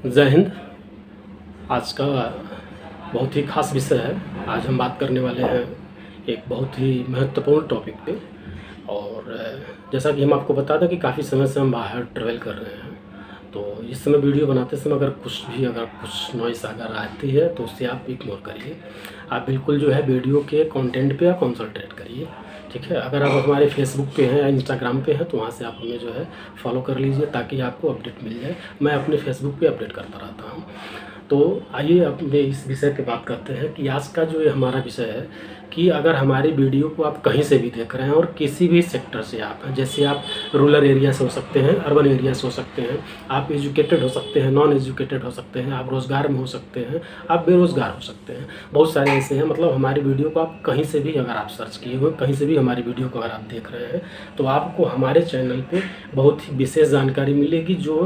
जय हिंद। आज का बहुत ही ख़ास विषय है। आज हम बात करने वाले हैं एक बहुत ही महत्वपूर्ण टॉपिक पे। और जैसा कि हम आपको बता दें कि काफ़ी समय से हम बाहर ट्रैवल कर रहे हैं, तो इस समय वीडियो बनाते समय अगर कुछ नॉइस अगर आती है तो उससे आप इग्नोर करिए। आप बिल्कुल जो है वीडियो के कंटेंट पे आप कंसंट्रेट करिए, ठीक है। अगर आप हमारे फेसबुक पे हैं या इंस्टाग्राम पे हैं तो वहाँ से आप हमें जो है फॉलो कर लीजिए ताकि आपको अपडेट मिल जाए। मैं अपने फेसबुक पे अपडेट करता रहता हूँ। तो आइए अब मैं इस विषय पे बात करते हैं कि आज का जो ये हमारा विषय है कि अगर हमारी वीडियो को आप कहीं से भी देख रहे हैं और किसी भी सेक्टर से आप हैं, जैसे आप रूरल एरिया से हो सकते हैं, अर्बन एरिया से हो सकते हैं, आप एजुकेटेड हो सकते हैं, नॉन एजुकेटेड हो सकते हैं, आप रोज़गार में हो सकते हैं, आप बेरोज़गार हो सकते हैं, बहुत सारे ऐसे हैं। मतलब हमारी वीडियो को आप कहीं से भी अगर आप सर्च किए हुए, कहीं से भी हमारी वीडियो को अगर आप देख रहे हैं तो आपको हमारे चैनल पे बहुत ही विशेष जानकारी मिलेगी जो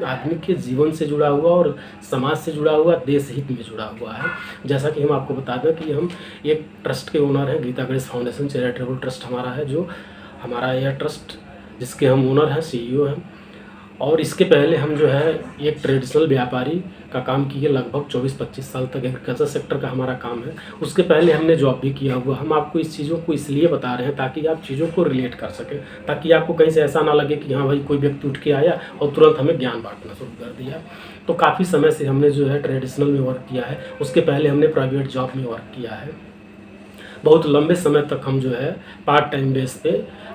आदमी के जीवन से जुड़ा हुआ और समाज से जुड़ा हुआ, देश हित में जुड़ा हुआ है। जैसा कि हम आपको बता दें कि हम एक ट्रस्ट के ओनर हैं, Geeta Ganesh foundation charitable trust हमारा है, जो हमारा यह ट्रस्ट जिसके हम ओनर हैं, सीईओ हैं। और इसके पहले हम जो है एक ट्रेडिशनल व्यापारी का काम किए, लगभग 24-25 साल तक एग्रीकल्चर सेक्टर का हमारा काम है। उसके पहले हमने जॉब भी किया हुआ। हम आपको इस चीज़ों को इसलिए बता रहे हैं ताकि आप चीज़ों को रिलेट कर सकें, ताकि आपको कहीं से ऐसा ना लगे कि हाँ भाई कोई व्यक्ति उठ के आया और तुरंत हमें ज्ञान बांटना शुरू कर दिया। तो काफ़ी समय से हमने जो है ट्रेडिशनल में वर्क किया है, उसके पहले हमने प्राइवेट जॉब में वर्क किया है। बहुत लंबे समय तक हम जो है पार्ट टाइम बेस पे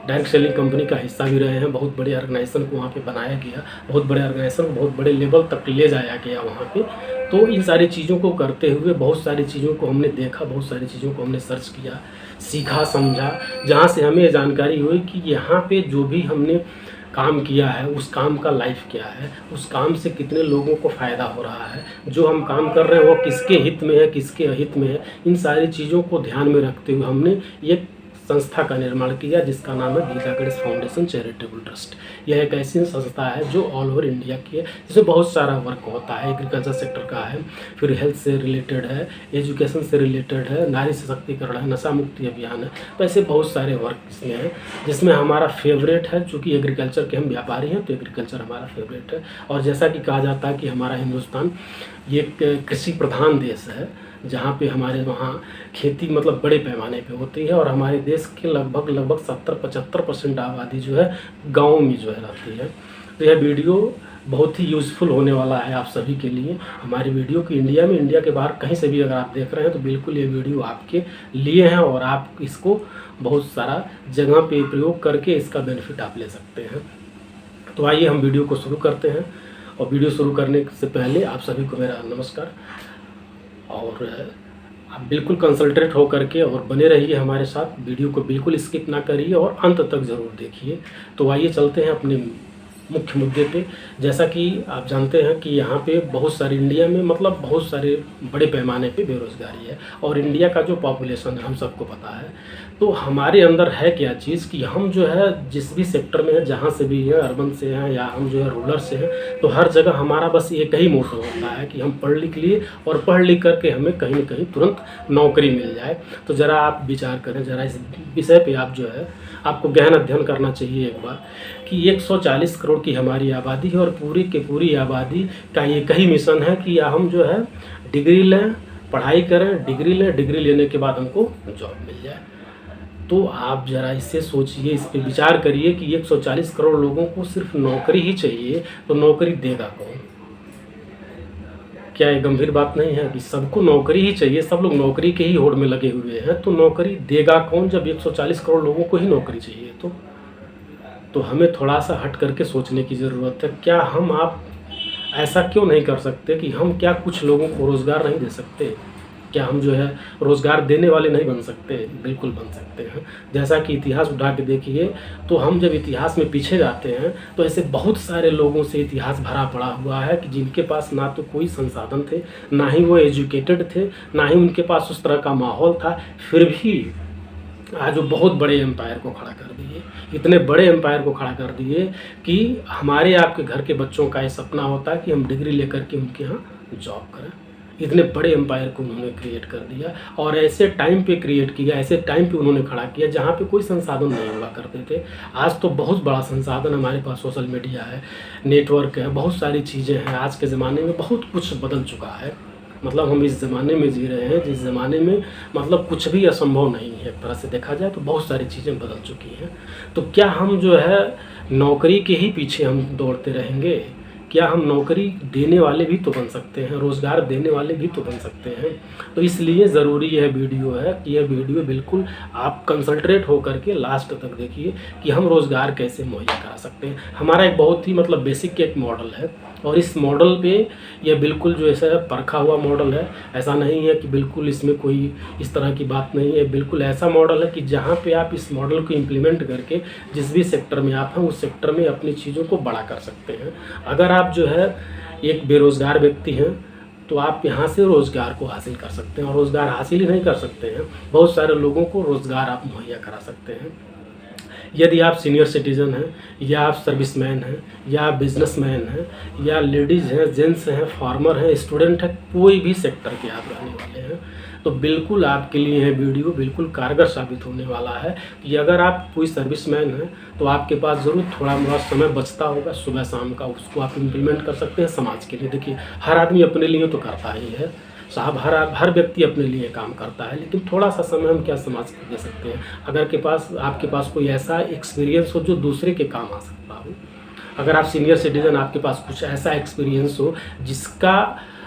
डायरेक्ट सेलिंग कंपनी का हिस्सा भी रहे हैं। बहुत बड़े ऑर्गेनाइजेशन को वहाँ पे बनाया गया, बहुत बड़े ऑर्गेनाइजेशन को बहुत बड़े लेवल तक ले जाया गया वहाँ पे। तो इन सारी चीज़ों को करते हुए बहुत सारी चीज़ों को हमने देखा, बहुत सारी चीज़ों को हमने सर्च किया, सीखा, समझा, जहाँ से हमें ये जानकारी हुई कि यहाँ पे जो भी हमने काम किया है उस काम का लाइफ क्या है, उस काम से कितने लोगों को फ़ायदा हो रहा है, जो हम काम कर रहे हैं वो किसके हित में है, किसके अहित में है। इन सारी चीज़ों को ध्यान में रखते हुए हमने एक संस्था का निर्माण किया जिसका नाम है Geeta Ganesh foundation charitable trust. यह एक ऐसी संस्था है जो ऑल ओवर इंडिया की है, जिसमें बहुत सारा वर्क होता है। एग्रीकल्चर सेक्टर का है, फिर हेल्थ से रिलेटेड है, एजुकेशन से रिलेटेड है, नारी सशक्तिकरण है, नशा मुक्ति अभियान है। तो ऐसे बहुत सारे वर्क इसमें हैं, जिसमें हमारा फेवरेट है, चूँकि एग्रीकल्चर के हम व्यापारी हैं तो एग्रीकल्चर हमारा फेवरेट है। और जैसा कि कहा जाता है कि हमारा हिंदुस्तान ये एक कृषि प्रधान देश है, जहाँ पे हमारे वहाँ खेती मतलब बड़े पैमाने पे होती है। और हमारे देश के लगभग 70-75% आबादी जो है गाँव में जो है रहती है। तो यह वीडियो बहुत ही यूज़फुल होने वाला है आप सभी के लिए। हमारी वीडियो की इंडिया में, इंडिया के बाहर कहीं से भी अगर आप देख रहे हैं तो बिल्कुल ये वीडियो आपके लिए है और आप इसको बहुत सारा जगह पे प्रयोग करके इसका बेनिफिट आप ले सकते हैं। तो आइए हम वीडियो को शुरू करते हैं। और वीडियो शुरू करने से पहले आप सभी को मेरा नमस्कार। और आप बिल्कुल कंसंट्रेट हो करके और बने रहिए हमारे साथ, वीडियो को बिल्कुल स्किप ना करिए और अंत तक ज़रूर देखिए। तो आइए चलते हैं अपने मुख्य मुद्दे पे। जैसा कि आप जानते हैं कि यहाँ पे बहुत सारी इंडिया में मतलब बहुत सारे बड़े पैमाने पे बेरोज़गारी है। और इंडिया का जो पॉपुलेशन है हम सबको पता है। तो हमारे अंदर है क्या चीज़ कि हम जो है जिस भी सेक्टर में है, जहाँ से भी है, अर्बन से हैं या हम जो है रूरल से हैं, तो हर जगह हमारा बस एक ही मोटो होता है कि हम पढ़ लिख लिए और पढ़ लिख करके हमें कहीं न कहीं तुरंत नौकरी मिल जाए। तो ज़रा आप विचार करें, ज़रा इस विषय पे आप जो है आपको गहन अध्ययन करना चाहिए एक बार कि 140 करोड़ की हमारी आबादी है और पूरी की पूरी आबादी का एक ही मिशन है कि हम जो है डिग्री लें, पढ़ाई करें, डिग्री लें, डिग्री लेने के बाद हमको जॉब मिल जाए। तो आप ज़रा इससे सोचिए, इस पे विचार करिए कि 140 करोड़ लोगों को सिर्फ नौकरी ही चाहिए, तो नौकरी देगा कौन? क्या ये गंभीर बात नहीं है कि सबको नौकरी ही चाहिए, सब लोग नौकरी के ही होड़ में लगे हुए हैं, तो नौकरी देगा कौन जब 140 करोड़ लोगों को ही नौकरी चाहिए? तो हमें थोड़ा सा हट करके सोचने की ज़रूरत है। क्या हम आप ऐसा क्यों नहीं कर सकते कि हम क्या कुछ लोगों को रोज़गार नहीं दे सकते? क्या हम जो है रोज़गार देने वाले नहीं बन सकते? बिल्कुल बन सकते हैं। जैसा कि इतिहास उठा के देखिए तो हम जब इतिहास में पीछे जाते हैं तो ऐसे बहुत सारे लोगों से इतिहास भरा पड़ा हुआ है कि जिनके पास ना तो कोई संसाधन थे, ना ही वो एजुकेटेड थे, ना ही उनके पास उस तरह का माहौल था, फिर भी आज वो बहुत बड़े एम्पायर को खड़ा कर दिए। इतने बड़े एम्पायर को खड़ा कर दिए कि हमारे आपके घर के बच्चों का ये सपना होता है कि हम डिग्री लेकर के उनके यहाँ जॉब करें। इतने बड़े एम्पायर को उन्होंने क्रिएट कर दिया और ऐसे टाइम पे क्रिएट किया, ऐसे टाइम पे उन्होंने खड़ा किया जहाँ पे कोई संसाधन नहीं हुआ करते थे। आज तो बहुत बड़ा संसाधन हमारे पास, सोशल मीडिया है, नेटवर्क है, बहुत सारी चीज़ें हैं। आज के ज़माने में बहुत कुछ बदल चुका है। मतलब हम इस ज़माने में जी रहे हैं जिस ज़माने में मतलब कुछ भी असंभव नहीं है। एक तरह से देखा जाए तो बहुत सारी चीज़ें बदल चुकी हैं। तो क्या हम जो है नौकरी के ही पीछे हम दौड़ते रहेंगे? क्या हम नौकरी देने वाले भी तो बन सकते हैं, रोज़गार देने वाले भी तो बन सकते हैं। तो इसलिए ज़रूरी यह वीडियो है कि यह वीडियो बिल्कुल आप कंसंट्रेट होकर के लास्ट तक देखिए कि हम रोज़गार कैसे मुहैया करा सकते हैं। हमारा एक बहुत ही मतलब बेसिक एक मॉडल है और इस मॉडल पे यह बिल्कुल जो ऐसा परखा हुआ मॉडल है। ऐसा नहीं है कि बिल्कुल इसमें कोई इस तरह की बात नहीं है। बिल्कुल ऐसा मॉडल है कि जहाँ पे आप इस मॉडल को इम्प्लीमेंट करके जिस भी सेक्टर में आप हैं उस सेक्टर में अपनी चीज़ों को बड़ा कर सकते हैं। अगर आप जो है एक बेरोज़गार व्यक्ति हैं तो आप यहाँ से रोज़गार को हासिल कर सकते हैं और रोज़गार हासिल ही नहीं कर सकते हैं, बहुत सारे लोगों को रोज़गार आप मुहैया करा सकते हैं। यदि आप सीनियर सिटीज़न हैं या आप सर्विसमैन हैं या आप बिजनेसमैन हैं या लेडीज़ हैं, जेंट्स हैं, फार्मर हैं, स्टूडेंट हैं, कोई भी सेक्टर के आप रहने वाले हैं तो बिल्कुल आपके लिए यह वीडियो बिल्कुल कारगर साबित होने वाला है कि अगर आप कोई सर्विसमैन हैं तो आपके पास ज़रूर थोड़ा मोड़ा समय बचता होगा सुबह शाम का, उसको आप इम्प्लीमेंट कर सकते हैं समाज के लिए। देखिए हर आदमी अपने लिए तो करता ही है साहब, हर व्यक्ति अपने लिए काम करता है, लेकिन थोड़ा सा समय हम क्या समाज को दे सकते हैं। अगर आपके पास कोई ऐसा एक्सपीरियंस हो जो दूसरे के काम आ सकता हो, अगर आप सीनियर सिटीज़न आपके पास कुछ ऐसा एक्सपीरियंस हो जिसका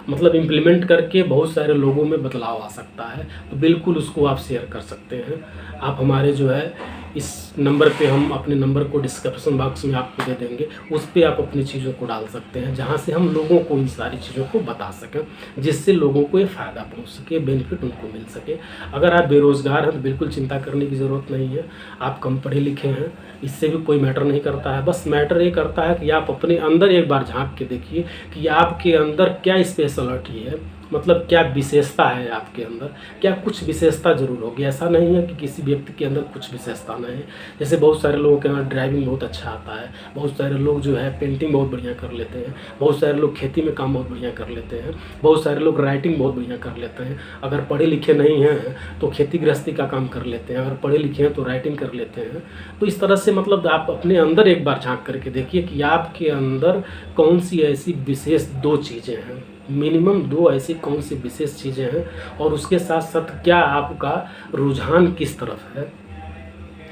मतलब इम्प्लीमेंट करके बहुत सारे लोगों में बदलाव आ सकता है, तो बिल्कुल उसको आप शेयर कर सकते हैं। आप हमारे जो है इस नंबर पे, हम अपने नंबर को डिस्क्रिप्शन बॉक्स में आपको दे देंगे, उस पे आप अपनी चीज़ों को डाल सकते हैं जहाँ से हम लोगों को इन सारी चीज़ों को बता सकें जिससे लोगों को ये फ़ायदा पहुँच सके, बेनिफिट उनको मिल सके। अगर आप बेरोज़गार हैं तो बिल्कुल चिंता करने की ज़रूरत नहीं है। आप कम पढ़े लिखे हैं, इससे भी कोई मैटर नहीं करता है। बस मैटर ये करता है कि आप अपने अंदर एक बार झांक के देखिए कि आपके अंदर क्या स्पेशलिटी है, मतलब क्या विशेषता है आपके अंदर, क्या कुछ विशेषता ज़रूर होगी। ऐसा नहीं है कि किसी व्यक्ति के अंदर कुछ विशेषता नहीं है। जैसे बहुत सारे लोगों के अंदर ड्राइविंग बहुत अच्छा आता है, बहुत सारे लोग जो है पेंटिंग बहुत बढ़िया कर लेते हैं, बहुत सारे लोग खेती में काम बहुत बढ़िया कर लेते हैं, बहुत सारे लोग राइटिंग बहुत बढ़िया कर लेते हैं। अगर पढ़े लिखे नहीं हैं तो खेती गृहस्थी का काम कर लेते हैं, अगर पढ़े लिखे हैं तो राइटिंग कर लेते हैं। तो इस तरह से मतलब आप अपने अंदर एक बार झांक करके देखिए कि आपके अंदर कौन सी ऐसी विशेष 2 चीज़ें हैं, मिनिमम 2 ऐसी कौन सी विशेष चीज़ें हैं और उसके साथ साथ क्या आपका रुझान किस तरफ है।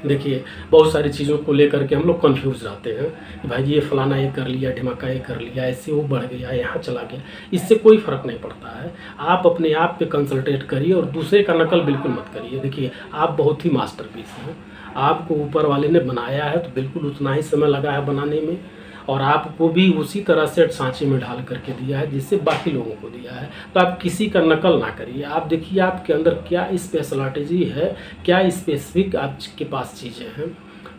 देखिए बहुत सारी चीज़ों को लेकर के हम लोग कंफ्यूज रहते हैं कि भाई ये फलाना ये कर लिया, ढिमाका ये कर लिया, ऐसे वो बढ़ गया, यहाँ चला गया। इससे कोई फ़र्क नहीं पड़ता है। आप अपने आप पे कंसंट्रेट करिए और दूसरे का नकल बिल्कुल मत करिए। देखिए आप बहुत ही मास्टरपीस हैं, आपको ऊपर वाले ने बनाया है तो बिल्कुल उतना ही समय लगा है बनाने में और आपको भी उसी तरह से सांचे में ढाल करके दिया है जिससे बाकी लोगों को दिया है। तो आप किसी का नकल ना करिए। आप देखिए आपके अंदर क्या स्पेशलिटी है, क्या स्पेसिफिक आपके पास चीज़ें हैं,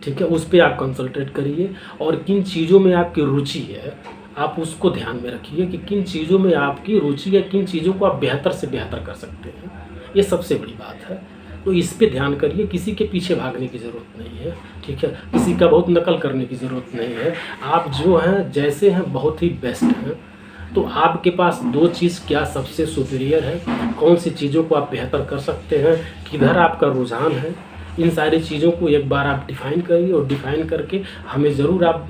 ठीक है, उस पर आप कंसंट्रेट करिए और किन चीज़ों में आपकी रुचि है आप उसको ध्यान में रखिए कि किन चीज़ों में आपकी रुचि है, किन चीज़ों को आप बेहतर से बेहतर कर सकते हैं। ये सबसे बड़ी बात है। तो इस पे ध्यान करिए, किसी के पीछे भागने की ज़रूरत नहीं है, ठीक है, किसी का बहुत नकल करने की ज़रूरत नहीं है। आप जो हैं जैसे हैं बहुत ही बेस्ट हैं। तो आपके पास 2 चीज़ क्या सबसे सुपीरियर है, कौन सी चीज़ों को आप बेहतर कर सकते हैं, किधर आपका रुझान है, इन सारी चीज़ों को एक बार आप डिफ़ाइन करिए और डिफ़ाइन करके हमें ज़रूर आप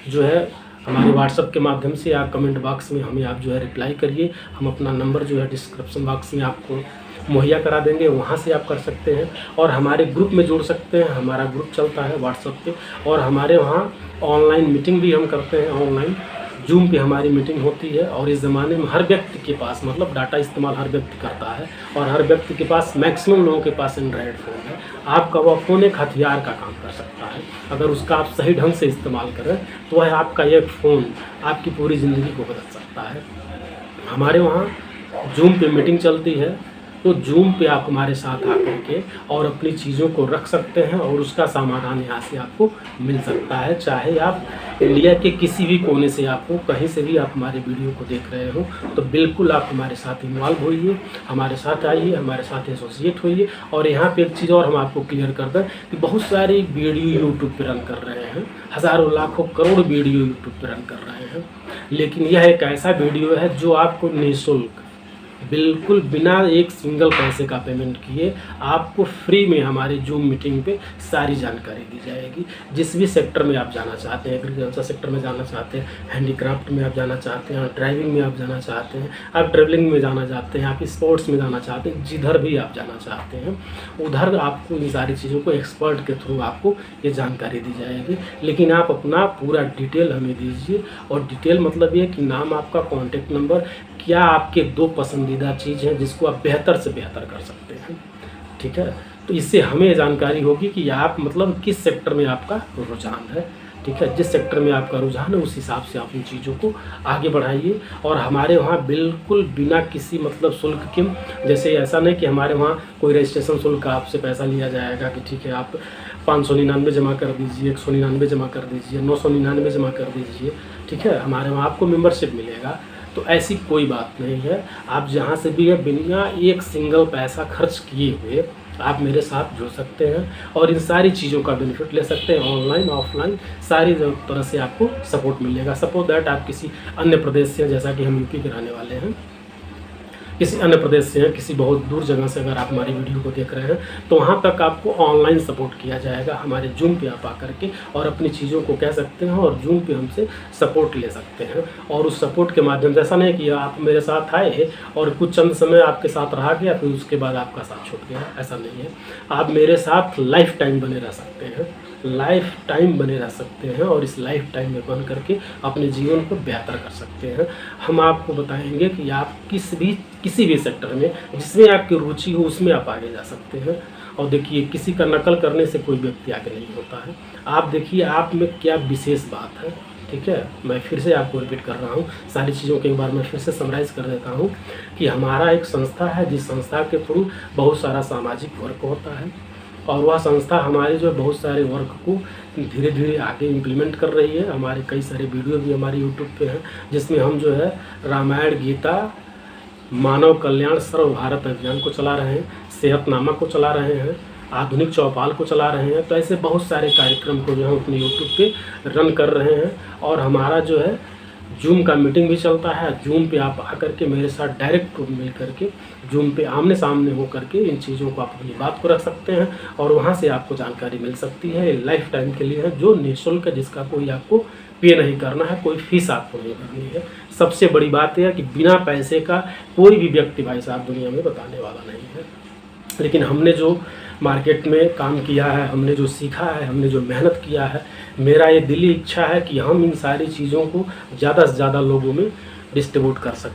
जो है हमारे व्हाट्सएप के माध्यम से या कमेंट बॉक्स में हमें आप जो है रिप्लाई करिए। हम अपना नंबर जो है डिस्क्रिप्शन बॉक्स में आपको मुहैया करा देंगे, वहाँ से आप कर सकते हैं और हमारे ग्रुप में जुड़ सकते हैं। हमारा ग्रुप चलता है व्हाट्सएप पे और हमारे वहाँ ऑनलाइन मीटिंग भी हम करते हैं। ऑनलाइन जूम पे हमारी मीटिंग होती है और इस ज़माने में हर व्यक्ति के पास मतलब डाटा इस्तेमाल हर व्यक्ति करता है और हर व्यक्ति के पास, मैक्सिमम लोगों के पास एंड्रॉयड फ़ोन है। आपका वह फ़ोन एक हथियार का काम कर सकता है। अगर उसका आप सही ढंग से इस्तेमाल करें तो वह आपका एक फ़ोन आपकी पूरी ज़िंदगी को बदल सकता है। हमारे वहाँ जूम पे मीटिंग चलती है तो जूम पे आप हमारे साथ आकर के और अपनी चीज़ों को रख सकते हैं और उसका समाधान यहाँ से आपको मिल सकता है। चाहे आप इंडिया के किसी भी कोने से आप हो, कहीं से भी आप हमारे वीडियो को देख रहे हो, तो बिल्कुल आप हमारे साथ इन्वॉल्व होइए, हमारे साथ आइए, हमारे साथ एसोसिएट होइए। और यहाँ पे एक चीज़ और हम आपको क्लियर कर दें कि बहुत सारी वीडियो यूट्यूब पर रन कर रहे हैं, हज़ारों लाखों करोड़ वीडियो यूट्यूब पर रन कर रहे हैं, लेकिन यह एक ऐसा वीडियो है जो आपको निःशुल्क बिल्कुल बिना एक सिंगल पैसे का पेमेंट किए आपको फ्री में हमारी जूम मीटिंग पे सारी जानकारी दी जाएगी। जिस भी सेक्टर में आप जाना चाहते हैं, एग्रीकल्चर सेक्टर में जाना चाहते हैं, हैंडीक्राफ्ट में आप जाना चाहते हैं, ड्राइविंग में आप जाना चाहते हैं, आप ट्रेवलिंग में जाना चाहते हैं, आप स्पोर्ट्स में जाना चाहते हैं, जिधर भी आप जाना चाहते हैं उधर आपको इन सारी चीज़ों को एक्सपर्ट के थ्रू आपको ये जानकारी दी जाएगी। लेकिन आप अपना पूरा डिटेल हमें दीजिए, और डिटेल मतलब ये कि नाम, आपका कॉन्टैक्ट नंबर, क्या आपके 2 पसंदीदा चीज़ हैं जिसको आप बेहतर से बेहतर कर सकते हैं, ठीक है। तो इससे हमें जानकारी होगी कि आप मतलब किस सेक्टर में आपका रुझान है, ठीक है। जिस सेक्टर में आपका रुझान है उस हिसाब से आप उन चीज़ों को आगे बढ़ाइए। और हमारे वहाँ बिल्कुल बिना किसी मतलब शुल्क के, जैसे ऐसा नहीं कि हमारे वहाँ कोई रजिस्ट्रेशन शुल्क आपसे पैसा लिया जाएगा कि ठीक है आप 599 जमा कर दीजिए, 199 जमा कर दीजिए, 999 जमा कर दीजिए, ठीक है। हमारे वहाँ आपको मेंबरशिप मिलेगा। तो ऐसी कोई बात नहीं है। आप जहाँ से भी है बिना एक सिंगल पैसा खर्च किए हुए आप मेरे साथ जुड़ सकते हैं और इन सारी चीज़ों का बेनिफिट ले सकते हैं। ऑनलाइन ऑफलाइन सारी तरह से आपको सपोर्ट मिलेगा। सपोज दैट आप किसी अन्य प्रदेश से, जैसा कि हम यूपी के रहने वाले हैं, किसी अन्य प्रदेश से हैं, किसी बहुत दूर जगह से अगर आप हमारी वीडियो को देख रहे हैं तो वहाँ तक आपको ऑनलाइन सपोर्ट किया जाएगा हमारे जूम पे आप आकर के, और अपनी चीज़ों को कह सकते हैं और जूम पे हमसे सपोर्ट ले सकते हैं। और उस सपोर्ट के माध्यम से ऐसा नहीं कि आप मेरे साथ आए और कुछ चंद समय आपके साथ रहा गया फिर उसके बाद आपका साथ छूट गया, ऐसा नहीं है। आप मेरे साथ लाइफ टाइम बने रह सकते हैं, लाइफ टाइम बने रह सकते हैं और इस लाइफ टाइम में बन करके अपने जीवन को बेहतर कर सकते हैं। हम आपको बताएंगे कि आप किसी भी सेक्टर में जिसमें आपकी रुचि हो उसमें आप आगे जा सकते हैं। और देखिए, किसी का नकल करने से कोई व्यक्ति आगे नहीं होता है। आप देखिए आप में क्या विशेष बात है, ठीक है। मैं फिर से आपको रिपीट कर रहा हूँ, सारी चीज़ों के एक बार मैं फिर से समराइज़ कर देता हूँ कि हमारा एक संस्था है जिस संस्था के थ्रू बहुत सारा सामाजिक वर्क होता है, और वह संस्था हमारे जो बहुत सारे वर्क को धीरे धीरे आगे इम्प्लीमेंट कर रही है। हमारे कई सारे वीडियो भी हमारे यूट्यूब पे हैं जिसमें हम जो है रामायण, गीता, मानव कल्याण, सर्व भारत अभियान को चला रहे हैं, सेहतनामा को चला रहे हैं, आधुनिक चौपाल को चला रहे हैं। तो ऐसे बहुत सारे कार्यक्रम को जो है अपने यूट्यूब पे रन कर रहे हैं। और हमारा जो है जूम का मीटिंग भी चलता है। जूम पे आप आकर के मेरे साथ डायरेक्ट मिल करके जूम पे आमने सामने हो करके इन चीज़ों को आप अपनी बात को रख सकते हैं और वहाँ से आपको जानकारी मिल सकती है। लाइफ टाइम के लिए है, जो निःशुल्क है, जिसका कोई आपको पे नहीं करना है, कोई फीस आपको नहीं भरनी है। सबसे बड़ी बात यह है कि बिना पैसे का कोई भी व्यक्ति भाई साहब दुनिया में बताने वाला नहीं है। लेकिन हमने जो मार्केट में काम किया है, हमने जो सीखा है, हमने जो मेहनत किया है, मेरा ये दिली इच्छा है कि हम इन सारी चीज़ों को ज़्यादा से ज़्यादा लोगों में डिस्ट्रीब्यूट कर सकें।